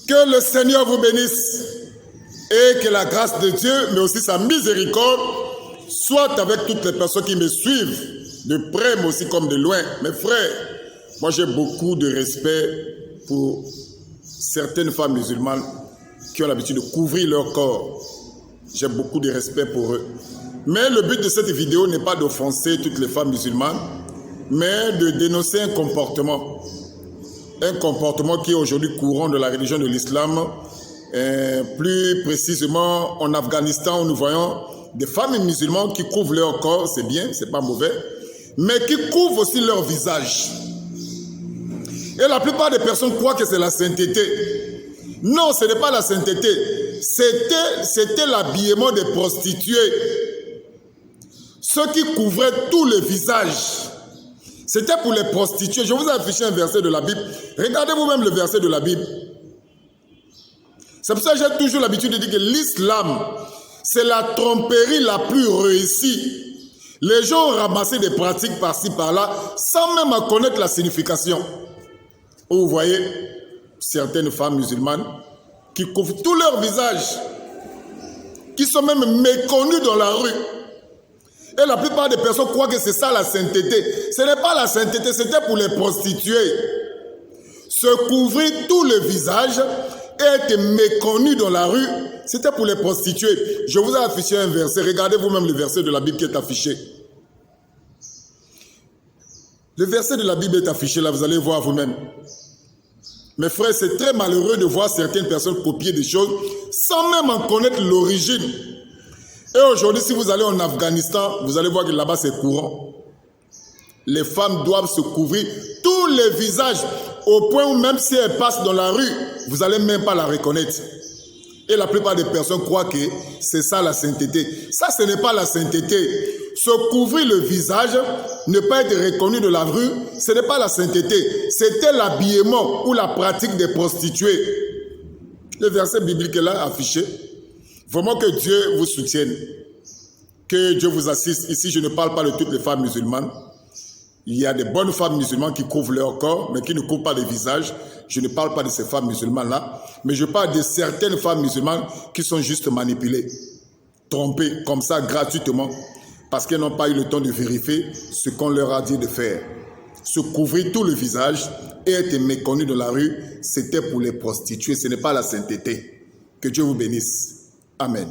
Que le Seigneur vous bénisse et que la grâce de Dieu, mais aussi sa miséricorde, soit avec toutes les personnes qui me suivent, de près, mais aussi comme de loin. Mes frères, moi j'ai beaucoup de respect pour certaines femmes musulmanes qui ont l'habitude de couvrir leur corps. J'ai beaucoup de respect pour eux. Mais le but de cette vidéo n'est pas d'offenser toutes les femmes musulmanes, mais de dénoncer un comportement qui est aujourd'hui courant de la religion de l'islam. Plus précisément en Afghanistan, où nous voyons des femmes musulmanes qui couvrent leur corps, c'est bien, c'est pas mauvais, mais qui couvrent aussi leur visage. Et la plupart des personnes croient que c'est la sainteté. Non, ce n'est pas la sainteté. C'était l'habillement des prostituées. Ceux qui couvraient tout le visage. C'était pour les prostituées. Je vous ai affiché un verset de la Bible. Regardez vous-même le verset de la Bible. C'est pour ça que j'ai toujours l'habitude de dire que l'islam, c'est la tromperie la plus réussie. Les gens ont ramassé des pratiques par-ci, par-là, sans même en connaître la signification. Vous voyez certaines femmes musulmanes qui couvrent tout leur visage, qui sont même méconnues dans la rue. Et la plupart des personnes croient que c'est ça la sainteté. Ce n'est pas la sainteté, c'était pour les prostituées. Se couvrir tout le visage et être méconnu dans la rue, c'était pour les prostituées. Je vous ai affiché un verset. Regardez vous-même le verset de la Bible qui est affiché. Le verset de la Bible est affiché là, vous allez voir vous-même. Mes frères, c'est très malheureux de voir certaines personnes copier des choses sans même en connaître l'origine. Et aujourd'hui, si vous allez en Afghanistan, vous allez voir que là-bas c'est courant. Les femmes doivent se couvrir tous les visages, au point où même si elles passent dans la rue, vous n'allez même pas la reconnaître. Et la plupart des personnes croient que c'est ça la sainteté. Ça, ce n'est pas la sainteté. Se couvrir le visage, ne pas être reconnu de la rue, ce n'est pas la sainteté. C'était l'habillement ou la pratique des prostituées. Le verset biblique est là affiché. Vraiment que Dieu vous soutienne. Que Dieu vous assiste. Ici, je ne parle pas de toutes les femmes musulmanes. Il y a des bonnes femmes musulmanes qui couvrent leur corps, mais qui ne couvrent pas le visage. Je ne parle pas de ces femmes musulmanes-là, mais je parle de certaines femmes musulmanes qui sont juste manipulées, trompées, comme ça, gratuitement, parce qu'elles n'ont pas eu le temps de vérifier ce qu'on leur a dit de faire. Se couvrir tout le visage et être méconnu de la rue, c'était pour les prostituées, ce n'est pas la sainteté. Que Dieu vous bénisse. Amen.